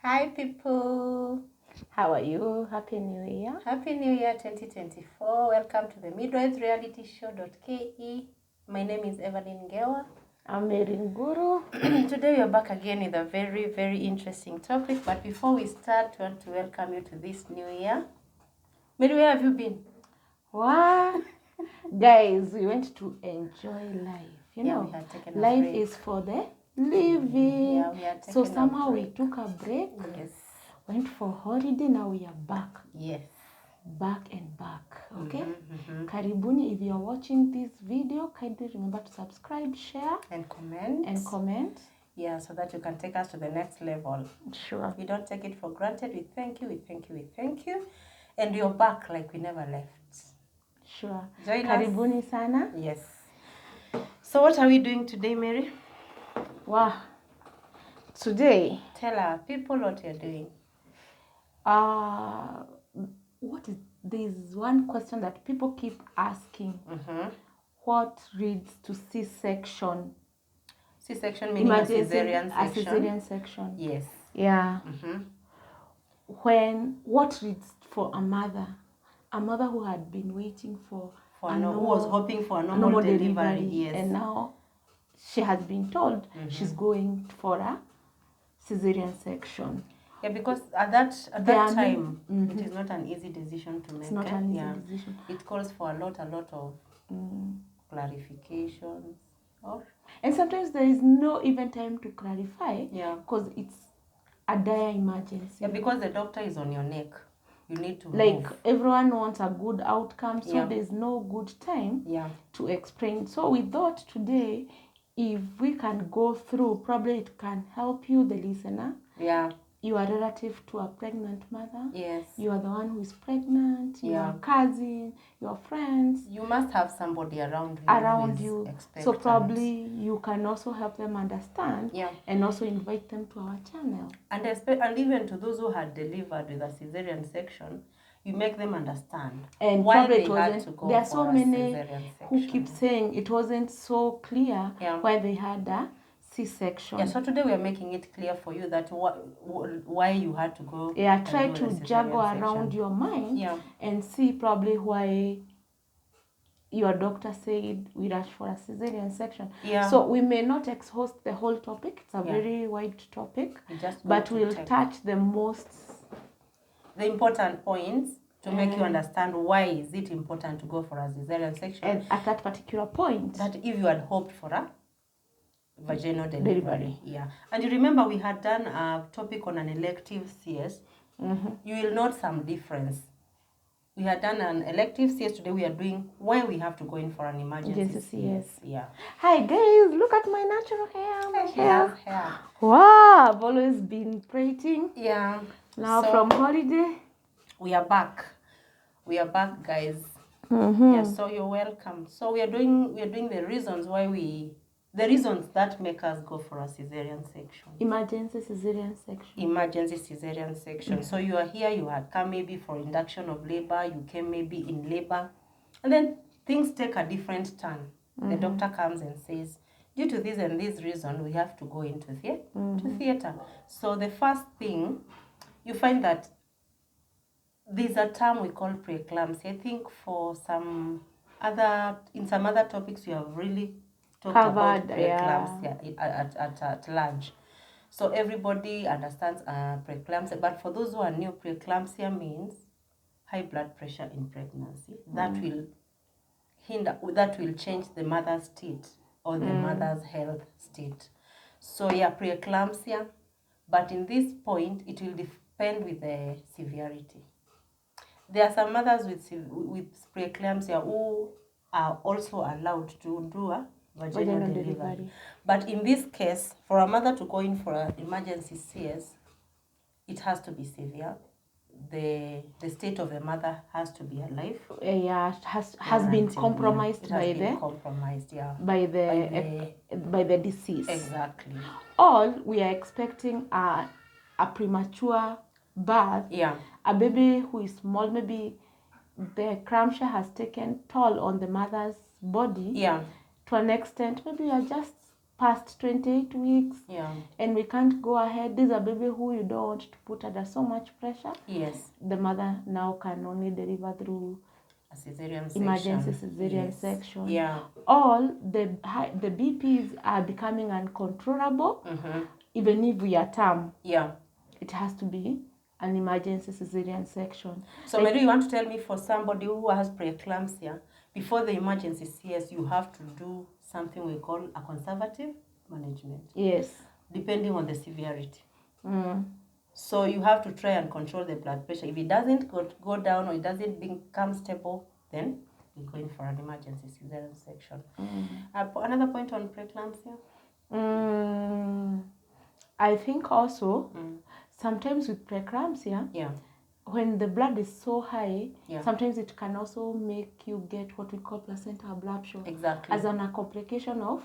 Hi people, How are you? Happy New Year. Happy New Year 2024. Welcome to the Midwives Reality Show.ke. My name is Evelyn Gewa. I'm Erin Guru. Today we are back again with a very interesting topic. But before we start, I want to welcome you to this new year. Mary, where have you been? What? Guys, we went to enjoy life. You know, we had taken a life break. is for the living. Yeah, we had So taken a somehow we break. took a break. Yes. Went for holiday. Now we are back. Yes. Back and back. Okay? Karibuni, if you're watching this video, kindly remember to subscribe, share, and comment. Yeah, so that you can take us to the next level. Sure. We don't take it for granted. We thank you. And you're back like we never left. Sure. Join Karibuni us. sana. Yes. So what are we doing today, Mary? Wow. Today, tell our people what you're doing. There's one question that people keep asking. What leads to C-section? C-section meaning a cesarean section. A cesarean section. Yes. Yeah. What leads for a mother who had been waiting who was hoping for a normal delivery. Yes. And now she has been told she's going for a cesarean section. Yeah, because at that time, it is not an easy decision to make. It's not an easy decision. It calls for a lot of clarifications. And sometimes there is no even time to clarify. Yeah. Because it's a dire emergency. Yeah, because the doctor is on your neck. You need to move. Everyone wants a good outcome, so there's no good time to explain. So we thought today, if we can go through, probably it can help you, the listener. Yeah. You are relative to a pregnant mother. Yes. You are the one who is pregnant. Your cousin, your friends. You must have somebody around you. So probably you can also help them understand. Yeah. And also invite them to our channel. And even to those who had delivered with a cesarean section, you make them understand and why they had to go. There are so many who keep saying it wasn't so clear why they had a C-section. Yeah, so today we are making it clear for you that why you had to go. Yeah, try to juggle around your mind and see probably why your doctor said we rush for a cesarean section. Yeah. So we may not exhaust the whole topic. It's a very wide topic, but we'll touch the important points to make you understand why is it important to go for a cesarean section. And at that particular point, that if you had hoped for a vaginal delivery. Yeah. And you remember we had done a topic on an elective CS. You will note some difference. We had done an elective CS. Today we are doing why we have to go in for an emergency CS. Yeah. Hi guys, look at my natural hair. Hair. Wow, I've always been braiding. Yeah. Now from holiday, we are back. We are back, guys. Yeah. So you're welcome. So we are doing the reasons that make us go for a cesarean section. Emergency cesarean section. So you are here, you had come maybe for induction of labor, you came maybe in labor, and then things take a different turn. The doctor comes and says, due to this and this reason, we have to go into theater. So the first thing, you find that there's a term we call preeclampsia. I think in some other topics you have really talked about preeclampsia at large. So everybody understands preeclampsia, but for those who are new, preeclampsia means high blood pressure in pregnancy. That will change the mother's state or the mother's health state. So preeclampsia, but in this point it will depend with the severity. There are some mothers with preeclampsia who are also allowed to do a vaginal delivery. But in this case, for a mother to go in for an emergency CS, it has to be severe. The state of the mother has to be alive. Yeah, has been compromised by the disease. Exactly. Or we are expecting a premature birth. Yeah. A baby who is small, maybe the eclampsia has taken toll on the mother's body. Yeah. To an extent, maybe you are just past 28 weeks. Yeah. And we can't go ahead. This is a baby who you don't want to put under so much pressure. Yes. The mother now can only deliver through a cesarean section. Emergency cesarean section. Yeah. All the BPs are becoming uncontrollable. Even if we are term. Yeah. It has to be an emergency cesarean section. So maybe you want to tell me, for somebody who has preeclampsia, before the emergency CS, you have to do something we call a conservative management. Yes. Depending on the severity. So you have to try and control the blood pressure. If it doesn't go down or it doesn't become stable, then you're going for an emergency cesarean section. Another point on preeclampsia? I think also, sometimes with preeclampsia, when the blood is so high, sometimes it can also make you get what we call placental abruption. Exactly. As a complication of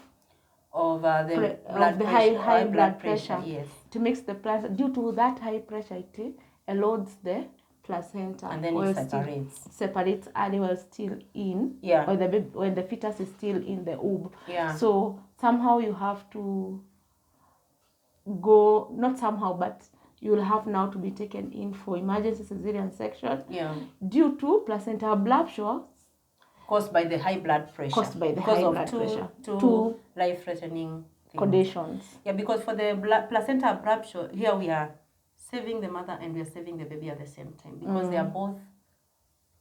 the high blood pressure. Yes. It makes the placenta, due to that high pressure, it erodes the placenta. And then it separates early while still in. Yeah. Or when the fetus is still in the womb. Yeah. So somehow you have to go, not somehow, but you will have now to be taken in for emergency cesarean section. Yeah. Due to placental abruption. Caused by the high blood pressure. Caused by the high blood pressure. Two life-threatening conditions. Yeah, because for the placenta abruption, here we are saving the mother and we are saving the baby at the same time, because they are both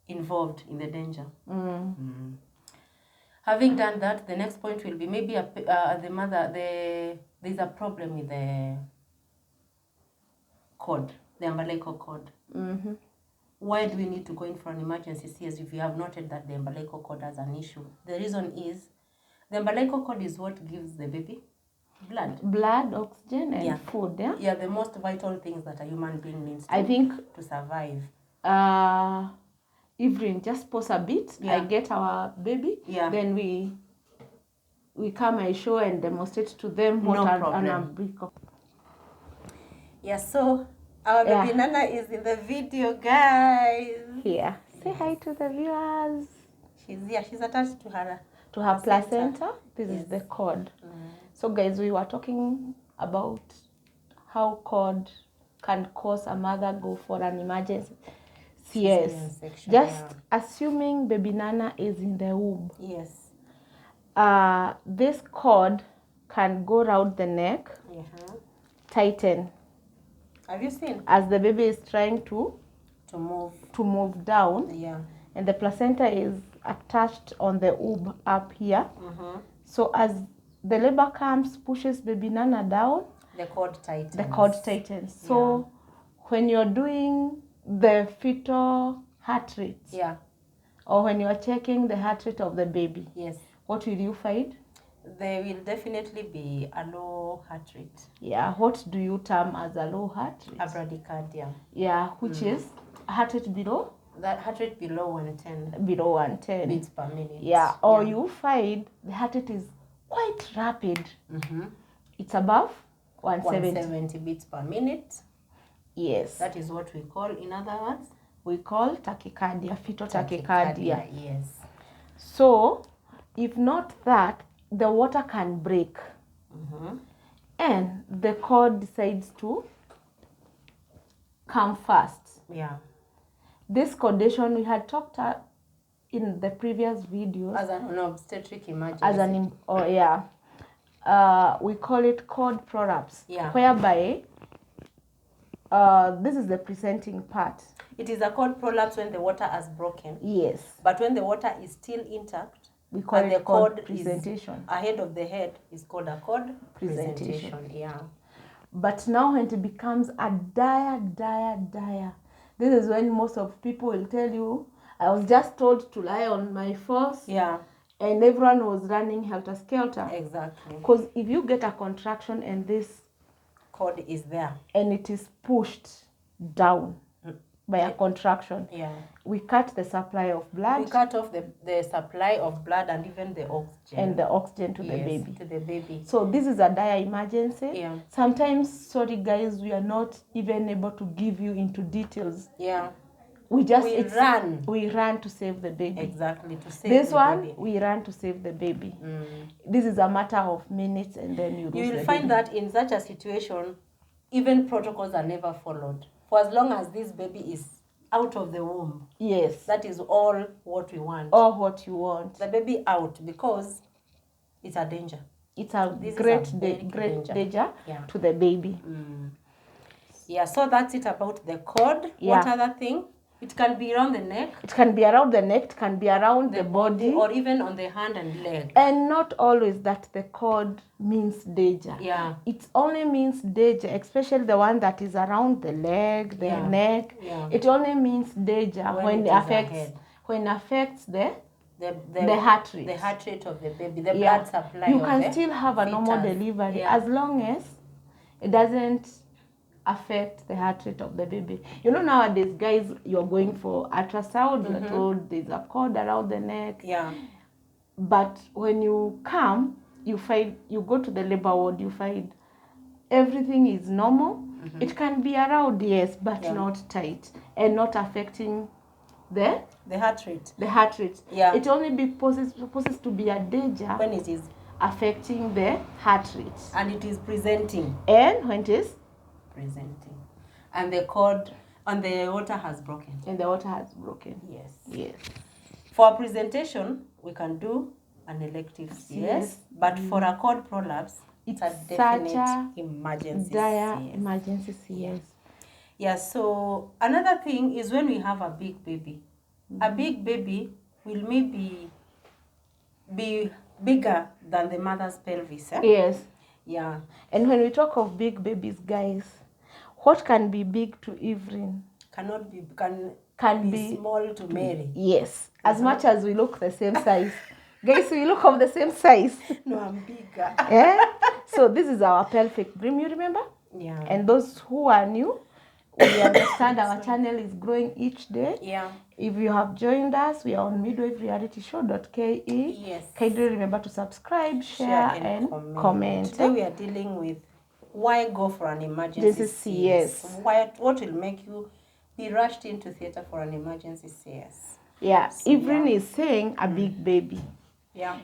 involved in the danger. Having done that, the next point will be maybe the mother, there's a problem with the cord, the umbilical cord. Why do we need to go in for an emergency CS if we have noted that the umbilical cord has an issue? The reason is the umbilical cord is what gives the baby blood, oxygen, and food. Yeah, the most vital things that a human being needs to survive. Evelyn, just pause a bit. I get our baby. Then we come, I show and demonstrate to them what an umbilical. Yeah, so our baby Nana is in the video, guys. Here. Say hi to the viewers. She's attached to her placenta. This is the cord. So guys, we were talking about how cord can cause a mother go for an emergency CS. Just assuming baby Nana is in the womb. Yes. This cord can go around the neck, tighten. Have you seen? As the baby is trying to move down. Yeah. And the placenta is attached on the womb up here. So as the labor comes, pushes baby Nana down, the cord tightens. So when you're doing the fetal heart rate, or when you're checking the heart rate of the baby, what will you find? There will definitely be a low heart rate. Yeah, what do you term as a low heart rate? A bradycardia. Yeah, which is heart rate below? That heart rate below 110. Below 110. Beats per minute. Yeah, or you find the heart rate is quite rapid. It's above 170 beats per minute. Yes. That is what we call, in other words, we call tachycardia, fetal tachycardia. Yes. So, if not that, the water can break. And the cord decides to come fast. Yeah. This condition we had talked in the previous videos as an obstetric emergency. We call it cord prolapse. Yeah. Whereby this is the presenting part. It is a cord prolapse when the water has broken. Yes. But when the water is still intact, we call it the cord presentation. Ahead of the head is called a cord presentation. Yeah. But now when it becomes a dire, this is when most of people will tell you, I was just told to lie on my force. Yeah. And everyone was running helter-skelter. Exactly. Because if you get a contraction and this cord is there, and it is pushed down by a contraction, we cut the supply of blood. We cut off the supply of blood and even the oxygen. And the oxygen to the baby. To the baby. So this is a dire emergency. Yeah. Sometimes, sorry guys, we are not even able to give you into details. Yeah. we run to save the baby. Exactly, to save this the one baby. We run to save the baby. This is a matter of minutes, and then you will find that in such a situation, even protocols are never followed. For as long as this baby is out of the womb, yes, that is all what we want. All what you want. The baby out, because it's a danger. It's a great danger to the baby. Yeah, so that's it about the cord. Yeah. What other thing? It can be around the neck. It can be around the neck. It can be around the body. Or even on the hand and leg. And not always that the cord means danger. Yeah. It only means danger, especially the one that is around the leg, the neck. Yeah. It only means danger when it affects the heart rate. The heart rate of the baby, the blood supply. You can still have a normal delivery as long as it doesn't affect the heart rate of the baby. You know, nowadays, guys, you're going for ultrasound, you're told there's a cord around the neck. Yeah. But when you come, you go to the labor ward, you find everything is normal. It can be around, yes, but not tight and not affecting the heart rate. The heart rate. Yeah. It only supposed to be a danger when it is affecting the heart rate. And it is presenting. And when it is presenting. And the cord and the water has broken. And the water has broken. Yes. Yes. For a presentation, we can do an elective CS. But for a cord prolapse, it's a definite emergency dire CS. Emergency CS. Yeah, so another thing is when we have a big baby. A big baby will maybe be bigger than the mother's pelvis. Eh? Yes. Yeah. And when we talk of big babies, guys, what can be big to Evelyn can be small to Mary. Yes. As much as we look the same size. Guys, we look of the same size. No, I'm bigger. Yeah? So this is our pelvic brim, you remember? Yeah. And those who are new, we understand our channel is growing each day. Yeah. If you have joined us, we are on midwiverealityshow.ke. Yes. Kindly remember to subscribe, share and comment. Today we are dealing with why go for an emergency CS. What will make you be rushed into theater for an emergency CS? Yeah. So, Evelyn is saying a big baby. Yeah.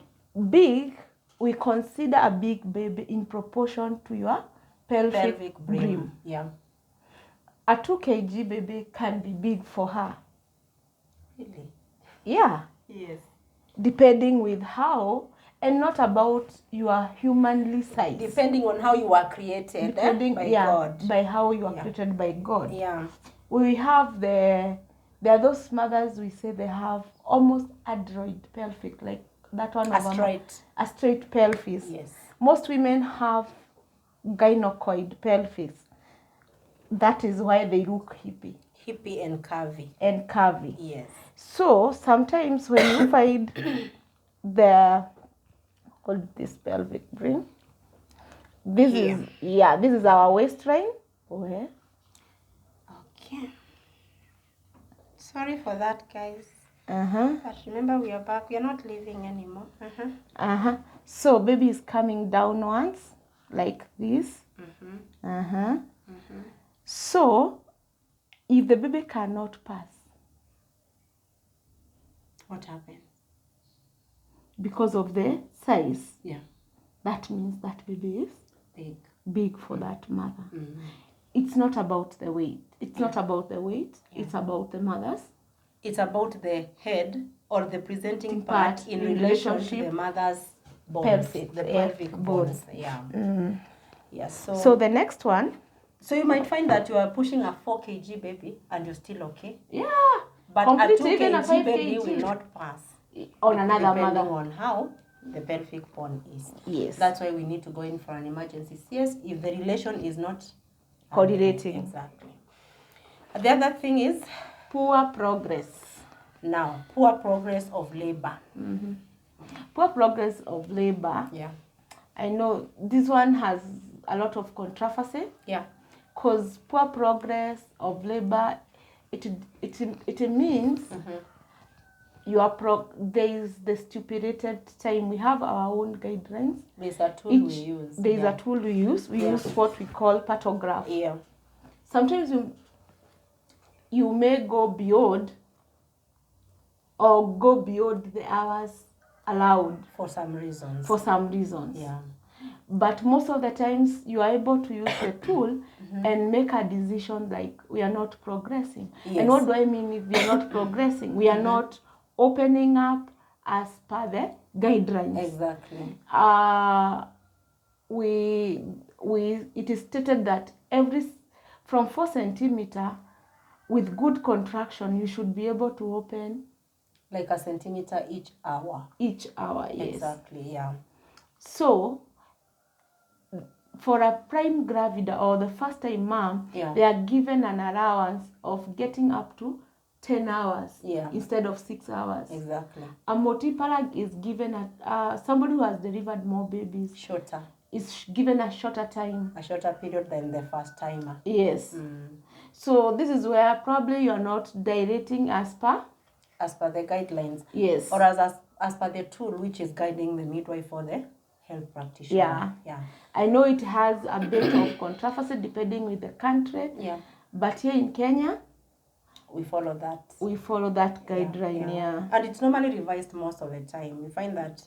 Big, we consider a big baby in proportion to your pelvic brim. Yeah. A 2 kg baby can be big for her. Really? Yeah. Yes. Depending with how, and not about your humanly size. Depending on how you are created by God. By how you are created by God. Yeah. We have there are those mothers, we say they have almost adroid pelvic, like that one of a straight pelvis. Yes. Most women have gynocoid pelvis. That is why they look hippie. Hippie and curvy. And curvy. Yes. So sometimes when you find called this pelvic brim, this is our waistline. Where? Okay. Sorry for that, guys. But remember, we are back. We are not leaving anymore. So baby is coming down once, like this. So if the baby cannot pass, what happens? Because of the size. Yeah. That means that baby is big for that mother. It's not about the weight. It's not about the weight. It's about the mother's. It's about the head or the presenting part in relation to the mother's bones, the pelvic bones. Yeah. Yeah. So the next one. So you might find that you are pushing a 4 kg baby and you're still okay. Yeah. But a 2 kg baby will not pass on another mother. Depending on how the pelvic bone is. Yes. That's why we need to go in for an emergency CS if the relation is not coordinating. Exactly. The other thing is poor progress. Now, poor progress of labor. Poor progress of labor. Yeah. I know this one has a lot of controversy. Yeah. Because poor progress of labor, it means there is the stipulated time. We have our own guidelines. There's a tool we use. There is a tool we use. We use what we call patograph. Yeah. Sometimes you may go beyond the hours allowed. For some reasons. Yeah. But most of the times you are able to use the tool and make a decision like we are not progressing. Yes. And what do I mean if we are not progressing? We are not opening up as per the guidelines. Exactly. It is stated that from 4 centimeter with good contraction, you should be able to open like a centimeter each hour. Each hour, yes. Exactly, yeah. So, for a prime gravida or the first time mom, they are given an allowance of getting up to 10 hours instead of 6 hours. Exactly. A multiparag is given somebody who has delivered more babies. Shorter. Is given a shorter time. A shorter period than the first timer. Yes. So this is where probably you are not directing as per the guidelines. Yes. Or as per the tool which is guiding the midwife for the health practitioner. Yeah. I know it has a bit of controversy depending with the country. Yeah. But here in Kenya, we follow that. We follow that guideline, yeah. And it's normally revised most of the time. We find that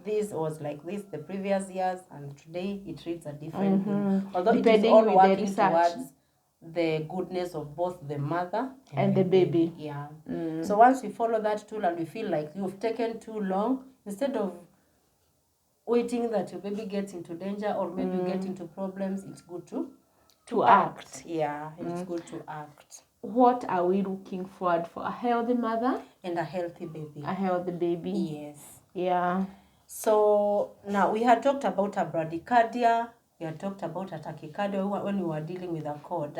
this was like this the previous years, and today it reads a different thing. Although depending it is all working towards the goodness of both the mother and the baby. Yeah. So once we follow that tool and we feel like you've taken too long, instead of waiting that your baby gets into danger or maybe you get into problems, it's good to act. Yeah, it's good to act. What are we looking forward for? A healthy mother and a healthy baby. A healthy baby. Yes. Yeah. So now we had talked about a bradycardia. We had talked about a tachycardia when we were dealing with a cord.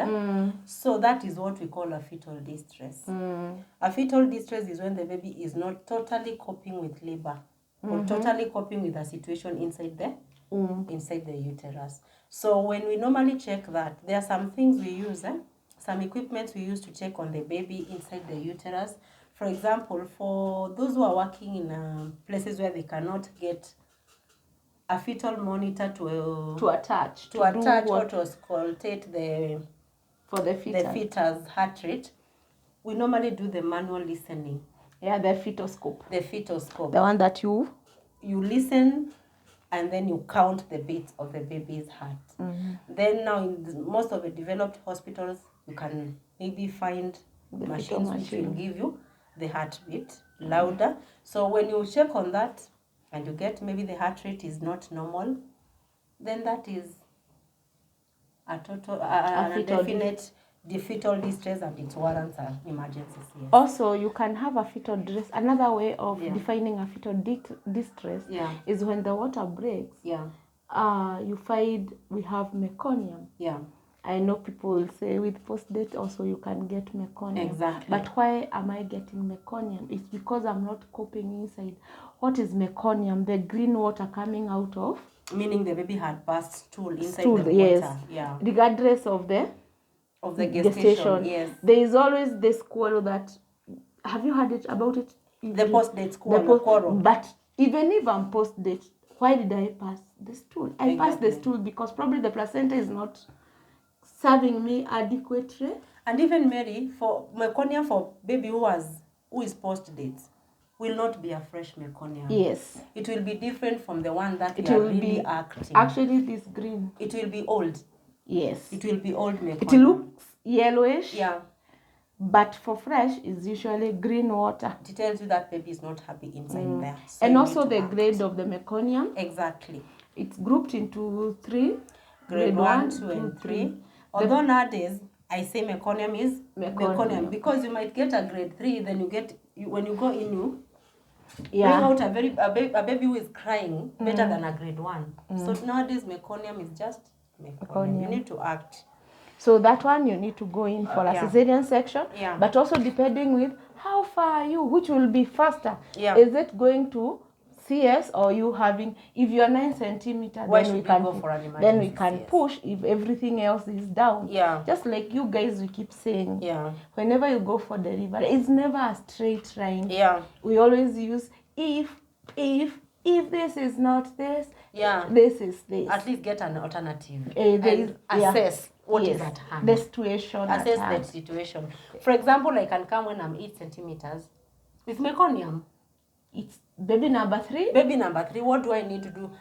So that is what we call a fetal distress. A fetal distress is when the baby is not totally coping with labor or totally coping with the situation inside the uterus. So when we normally check that, there are some things we use, some equipment we use to check on the baby inside the uterus. For example, for those who are working in places where they cannot get a fetal monitor to attach or to auscultate the fetus heart rate, we normally do the manual listening. Yeah, the fetoscope. The fetoscope. The one that you listen and then you count the beats of the baby's heart. Then now in most of the developed hospitals, you can maybe find the machines which will give you the heartbeat louder. So when you check on that and you get maybe the heart rate is not normal, then that is a total, definite fetal distress, and it warrants an emergency. Yes. Also, you can have a fetal distress. Another way of defining a fetal distress is when the water breaks. Yeah. You find we have meconium. Yeah. I know people will say with post-date also you can get meconium. Exactly. But why am I getting meconium? It's because I'm not coping inside. What is meconium? The green water coming out of? Meaning the baby had passed stool inside the water. Yes. Yeah. Regardless of the gestation. Yes. There is always this quarrel that, have you heard about it? The post-date quarrel. But even if I'm post-date, why did I pass the stool? I passed the stool because probably the placenta is not serving me adequately. And even Mary, for meconium for baby who is post-date, will not be a fresh meconium. Yes. It will be different from the one that we are really acting. Actually, this green. It will be old. Yes. It will be old meconium. It looks yellowish. Yeah. But for fresh, it's usually green water. It tells you that baby is not happy inside there. So and also the grade of the meconium. Exactly. It's grouped into 3. Grade 1, 2, and 3. Although nowadays, I say meconium is meconium because you might get a grade 3, then when you go in, you bring out a baby who is crying better than a grade 1. So nowadays, meconium is just meconium. You need to act. So that one you need to go in for a cesarean section. Yeah. But also depending with how far are you, which will be faster. Yeah. Is it going to CS or you having, if you are 9 centimeters, then we can push if everything else is down. Yeah. Just like you guys, we keep saying. Yeah. Whenever you go for delivery, it's never a straight line. Yeah. We always use if this is not this, this is this. At least get an alternative. And assess. what is at hand. The situation. Assess the situation. For example, I can come when I'm 8 centimeters with meconium. It's baby number 3. Baby number 3, what do I need to do?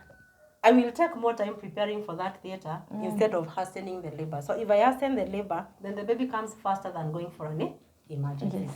I will take more time preparing for that theater instead of hastening the labor. So if I hasten the labor, then the baby comes faster than going for an emergency.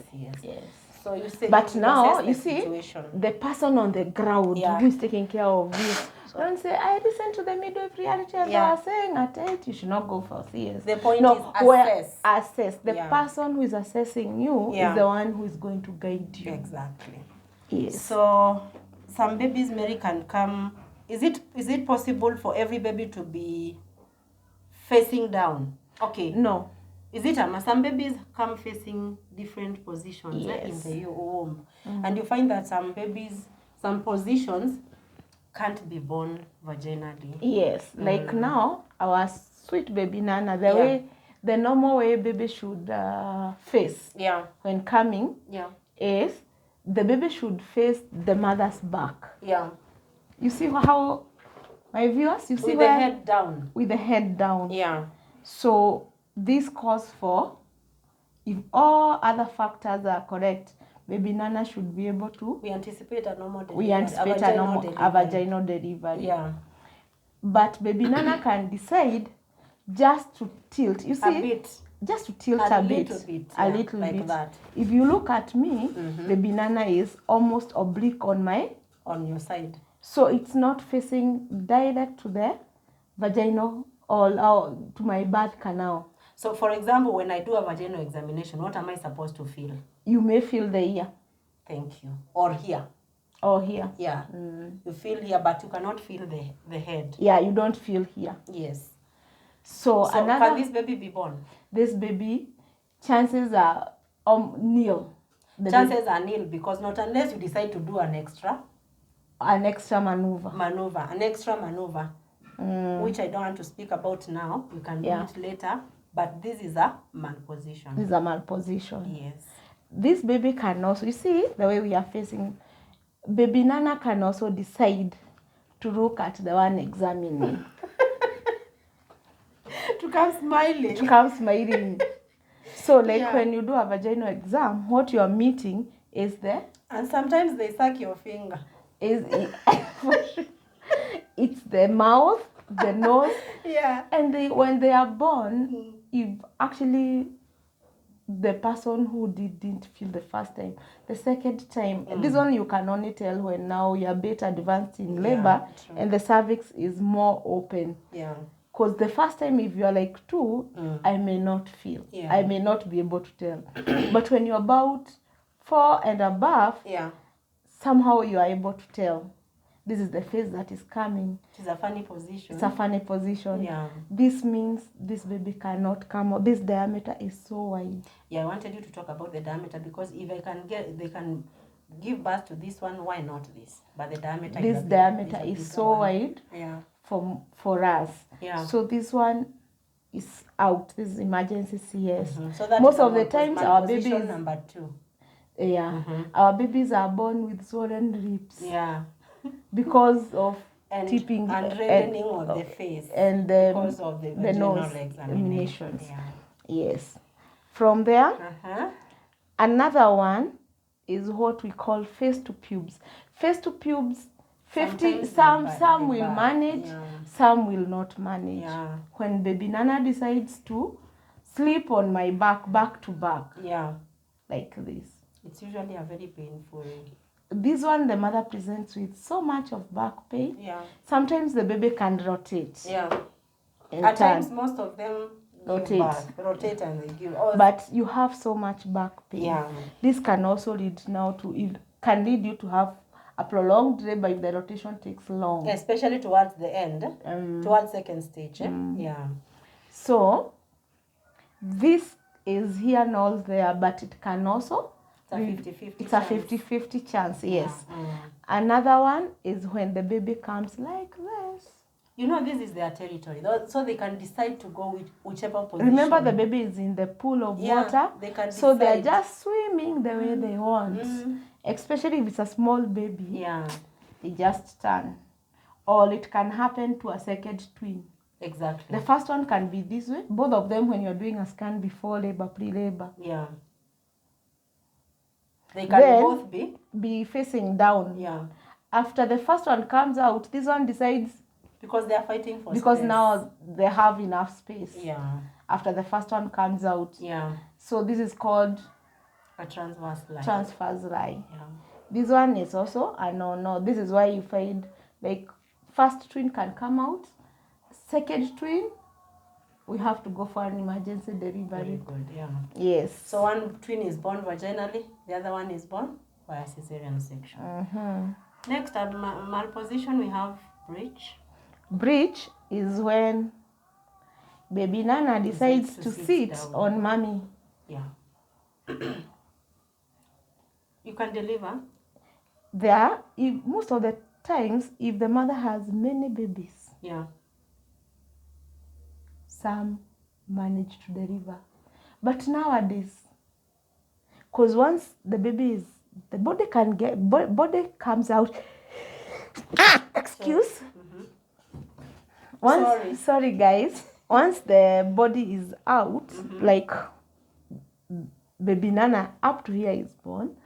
Yes. So you say, but now you situation. See the person on the ground who is taking care of you. Don't say, I listen to the midwife reality as I was saying at 8, you should not go for CS. The point is assess. The person who is assessing you is the one who is going to guide you. Exactly. Yes. So some babies, Mary, can come. Is it possible for every baby to be facing down? Okay. No. Is it some babies come facing different positions in the womb, and you find that some babies, some positions can't be born vaginally. Yes, like now our sweet baby Nana, the normal way baby should face when coming is the baby should face the mother's back. Yeah. You see how, my viewers, you see with the head down. With the head down. Yeah. So this calls for, if all other factors are correct, baby Nana should be able to. We anticipate a normal delivery. We anticipate a vaginal delivery. Yeah. But baby Nana can decide just to tilt. You see? A bit. Just to tilt a bit. A little like bit. That. If you look at me, baby Nana is almost oblique on your side. So it's not facing direct to the vaginal or to my birth canal. So for example, when I do a vaginal examination, what am I supposed to feel? You may feel the ear. Thank you. Or here. Or here. Yeah. You feel here, but you cannot feel the head. Yeah, you don't feel here. Yes. So can this baby be born? This baby, chances are nil. Chances are nil because not unless you decide to do an extra maneuver. An extra maneuver, which I don't want to speak about now. You can do it later. But this is a malposition. This is a malposition. Yes. This baby can also, you see, the way we are facing, baby Nana can also decide to look at the one examining. To come smiling. So like when you do a vaginal exam, what you are meeting is and sometimes they suck your finger. It's the mouth, the nose. And when they are born, if actually the person who didn't feel the first time, the second time, this one you can only tell when now you're a bit advanced in labor and the cervix is more open. Yeah. Because the first time, if you're like 2, I may not feel. Yeah. I may not be able to tell. But when you're about 4 and above, somehow you are able to tell. This is the phase that is coming. It's a funny position. It's a funny position. Yeah. This means this baby cannot come out. This diameter is so wide. Yeah, I wanted you to talk about the diameter because if they can give birth to this one, why not this? But the diameter is so wide. Yeah. For us. Yeah. So this one is out. This is emergency CS. So that most of the times our babies number 2. Yeah. Our babies are born with swollen lips. Yeah. Because of tipping and reddening of the face and because of the nose examinations. Yeah. Yes. From there, another one is what we call face to pubes. Face to pubes. 50. Some will manage, some will not manage. Yeah. When baby Nana decides to sleep on my back to back. Yeah. Like this. It's usually a very painful. This one the mother presents with so much of back pain. Yeah. Sometimes the baby can rotate. Yeah. At times most of them rotate and they give. But you have so much back pain. Yeah. This can also lead you to have a prolonged labor if the rotation takes long. Especially towards the end, towards second stage. Yeah. So, this is here and all there, but it can also... It's a 50-50 chance, yes. Another one is when the baby comes like this. You know, this is their territory. So they can decide to go with whichever position. Remember, the baby is in the pool of water. They can decide. So they're just swimming the way they want. Especially if it's a small baby. Yeah. They just turn. Or it can happen to a second twin. Exactly. The first one can be this way. Both of them when you're doing a scan before labor, pre-labor. Yeah. They can then both be facing down. Yeah. After the first one comes out, this one decides because they are fighting for because space. now they have enough space. Yeah. After the first one comes out. Yeah. So this is called a transverse line. Transverse line. Yeah. This one is also a no. This is why you find like first twin can come out, second twin we have to go for an emergency delivery. Very good, yeah. Yes. So one twin is born vaginally, the other one is born by a cesarean section. Next, at malposition, we have breech. Breech is when baby Nana decides to sit on mommy. Yeah. You can deliver. There, most of the times, if the mother has many babies, yeah, some manage to deliver. But nowadays, because once the baby is, the body comes out. Excuse. Sorry guys. Once the body is out, like baby Nana up to here is born,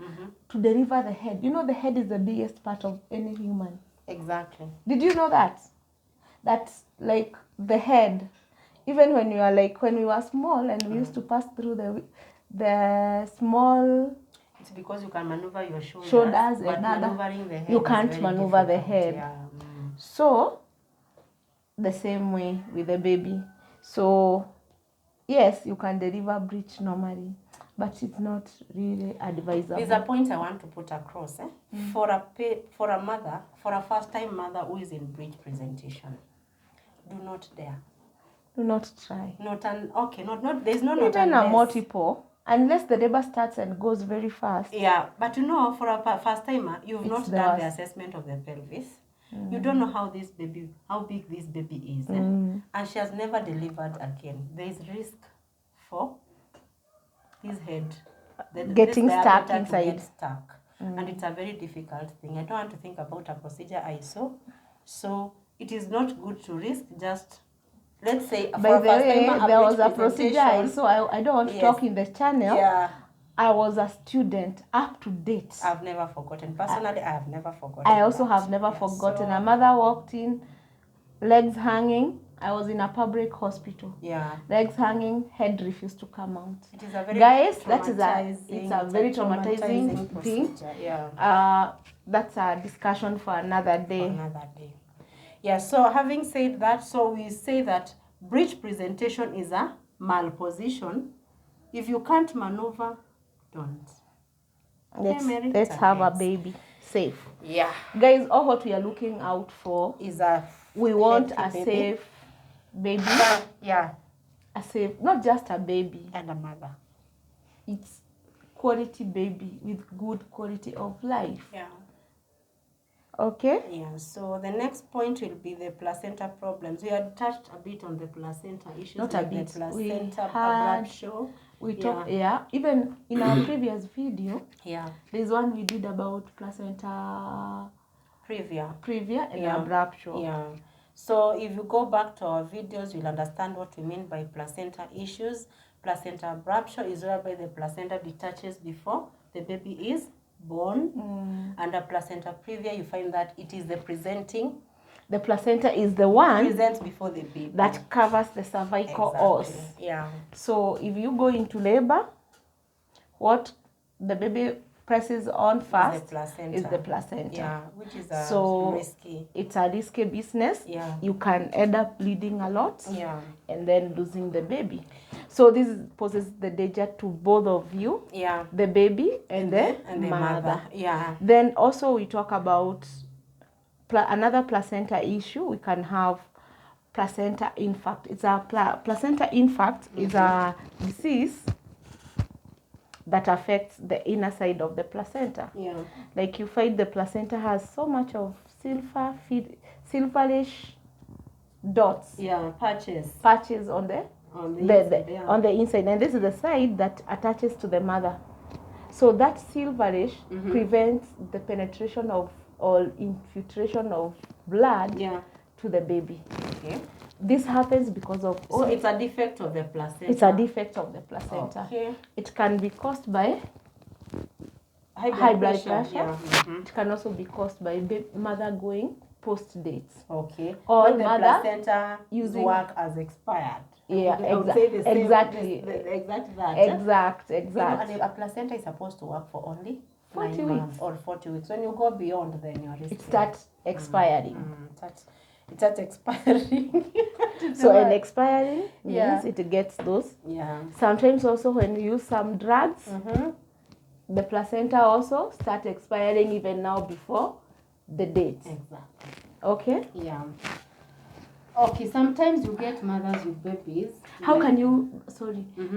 to deliver the head. You know the head is the biggest part of any human. Exactly. Did you know that? That's like the head. Even when you are like, when we were small and we used to pass through the small... It's because you can maneuver your shoulders but maneuvering the head you can't maneuver the head. Yeah. So, the same way with the baby. So, yes, you can deliver breech normally, but it's not really advisable. There's a point I want to put across. For a mother, for a first-time mother who is in breech presentation, do not dare. Do not try. There's no even a multiple, unless the labor starts and goes very fast. Yeah, but you know, for a first timer, you've not done the assessment of the pelvis. You don't know how big this baby is, and she has never delivered again. There is risk for his head getting stuck inside. And it's a very difficult thing. I don't want to think about a procedure I saw, so it is not good to risk. Just let's say, by the way, there was a procedure I saw. I don't want to talk in the channel. Yeah. I was a student, up to date. I've never forgotten. Personally, I have never forgotten. I also have never forgotten. So, a mother walked in, legs hanging. I was in a public hospital. Yeah. Legs hanging, head refused to come out. It is a very it's a very traumatizing thing. Yeah. That's a discussion for another day. Yeah, so having said that, so we say that breech presentation is a malposition. If you can't maneuver, don't. Let's have a baby safe. Yeah. Guys, all what we are looking out for is we want a safe baby. Yeah. A safe, not just a baby. And a mother. It's quality baby with good quality of life. Yeah. Okay. Yeah, so the next point will be the placenta problems. We had touched a bit on the placenta issues. Not a bit. The placenta abruptio. We talked, even in our previous video. Yeah. There's one we did about placenta previa and abruptio. Yeah. So if you go back to our videos, you'll understand what we mean by placenta issues. Placenta abruptio is whereby the placenta detaches before the baby is born. Under placenta previa, you find that it is the placenta is the one presents before the baby that covers the cervical os. Yeah. So if you go into labor, what the baby presses on first is the placenta. Yeah, which is risky. It's a risky business. Yeah. You can end up bleeding a lot. Yeah. And then losing the baby. So this poses the danger to both of you. Yeah. The baby and the mother. Yeah. Then also we talk about another placenta issue. We can have placenta infarct. It's a placenta infarct is a disease that affects the inner side of the placenta. Yeah. Like you find the placenta has so much of silverish dots. Yeah, patches on the inside, and this is the side that attaches to the mother. So that silverish prevents the penetration of or infiltration of blood to the baby. Okay. this happens because of... So it's a defect of the placenta. It's a defect of the placenta. Okay. It can be caused by high blood pressure. Yeah. It can also be caused by mother going post dates. Okay. Or when the mother placenta using work as expired. Yeah, exactly. Exactly. You know, and a placenta is supposed to work for only 40 9 weeks months or 40 weeks. When you go beyond, then you're risky. It starts expiring. It starts expiring. So an expiring means it gets those. Yeah. Sometimes also when you use some drugs, the placenta also start expiring even now before the date. Exactly. Okay? Yeah. Okay, sometimes you get mothers with babies. How can you,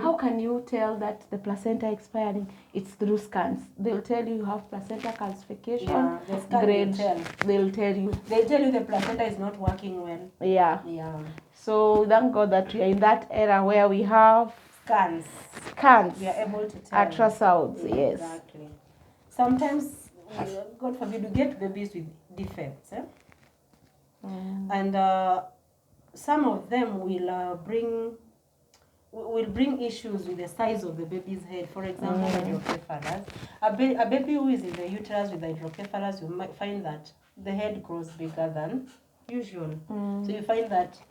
how can you tell that the placenta expiring? It's through scans. They'll tell you have placenta calcification. Yeah, the scan grade, they'll tell you the placenta is not working well. Yeah. Yeah. So thank God that we are in that era where we have scans. We are able to tell. Ultrasounds, yes. Exactly. Sometimes, God forbid, you get babies with defects. And some of them will bring issues with the size of the baby's head. For example, hydrocephalus. A baby who is in the uterus with hydrocephalus, you might find that the head grows bigger than usual. So you find that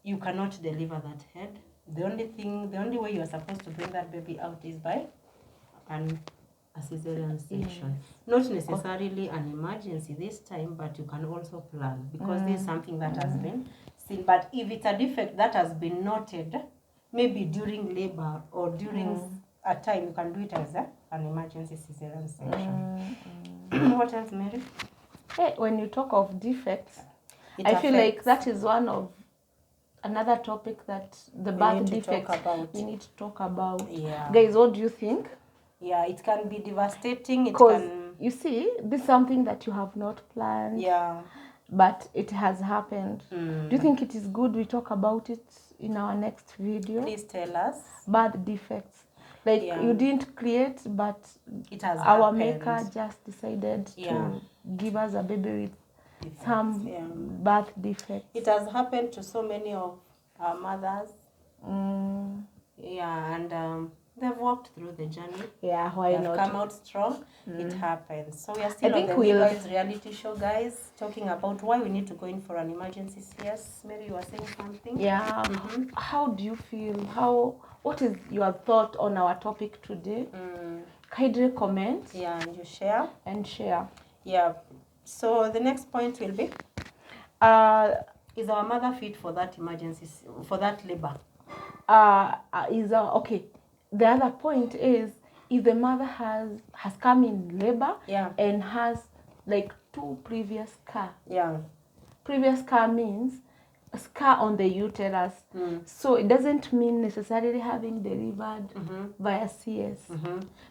you cannot deliver that head. The only way you are supposed to bring that baby out is by a cesarean section. Not necessarily an emergency this time, but you can also plan, because this is something that has been seen. But if it's a defect that has been noted, maybe during labor or during a time, you can do it as an emergency cesarean section. What else, Mary? Hey, when you talk of defects, I feel like that is one of another topic that the birth defects we need to talk about. Yeah. Guys, what do you think? Yeah, it can be devastating. Because you see, this is something that you have not planned. Yeah. But it has happened. Do you think it is good we talk about it in our next video? Please tell us. Birth defects. Like you didn't create, but it has our happened. Maker just decided to give us a baby with some birth defects. It has happened to so many of our mothers. Yeah, and they've walked through the journey. Yeah, why not? They've come out strong. It happens. So we are still on the MIDWIVES reality show, guys, talking about why we need to go in for an emergency CS. Maybe you were saying something? Yeah. How do you feel? What is your thought on our topic today? Kindly comment. Yeah, and you share. Yeah. So the next point will be, is our mother fit for that emergency, for that labor? Okay. The other point is, if the mother has come in labor and has like 2 previous scar. Yeah. Previous scar means a scar on the uterus. So it doesn't mean necessarily having delivered via CS,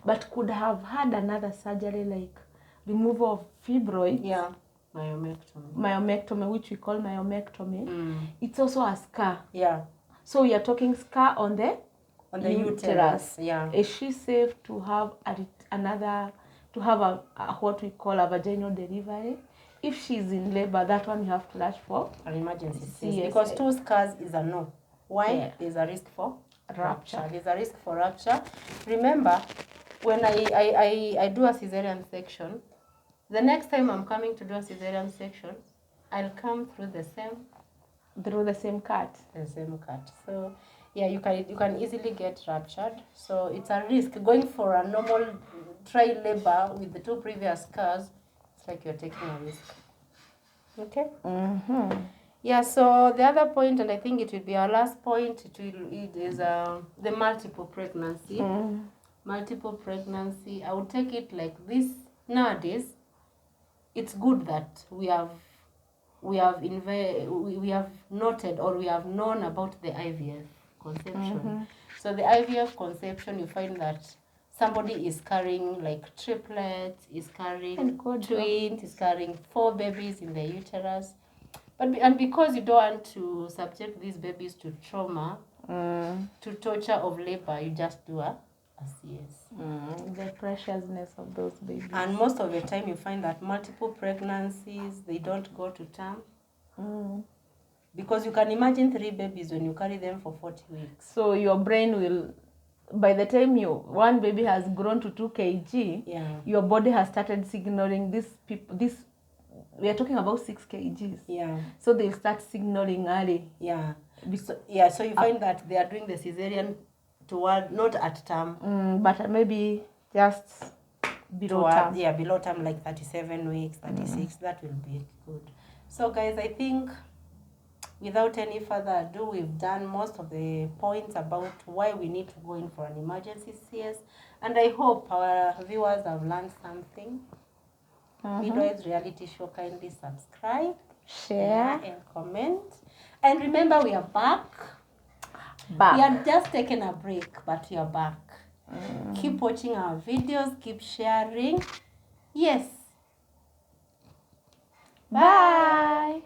but could have had another surgery like removal of fibroids. Yeah. Myomectomy, which we call myomectomy. It's also a scar. Yeah. So we are talking scar on the uterus. Yeah. Is she safe to have what we call a vaginal delivery? If she's in labor, that one you have to rush for an emergency CS. Because 2 scars is a no. Why? There's a risk for rupture. There's a risk for rupture. Remember, when I do a cesarean section, the next time I'm coming to do a cesarean section, I'll come through the same cut. So yeah, you can easily get ruptured. So it's a risk. Going for a normal trial labor with the 2 previous scars, it's like you're taking a risk. Okay? Yeah, so the other point, and I think it will be our last point, it is the multiple pregnancy. Multiple pregnancy. I would take it like this. Nowadays, it's good that we have noted, or we have known about the IVF conception. So the IVF conception, you find that somebody is carrying like triplets, is carrying twins, is carrying 4 babies in the uterus. And because you don't want to subject these babies to trauma, to torture of labor, you just do a CS. The preciousness of those babies. And most of the time you find that multiple pregnancies, they don't go to term. Because you can imagine 3 babies when you carry them for 40 weeks. So your brain will, by the time one baby has grown to 2 kg, your body has started signaling we are talking about 6 kgs. Yeah. So they'll start signaling early. Yeah. So you find that they are doing the cesarean toward, not at term. But maybe just below term. Yeah, below term, like 37 weeks, 36. That will be good. So guys, I think without any further ado, we've done most of the points about why we need to go in for an emergency CS. And I hope our viewers have learned something. Midwives Reality Show, kindly subscribe, share, and comment. And remember, we are back. We have just taken a break, but we are back. Keep watching our videos, keep sharing. Yes. Bye.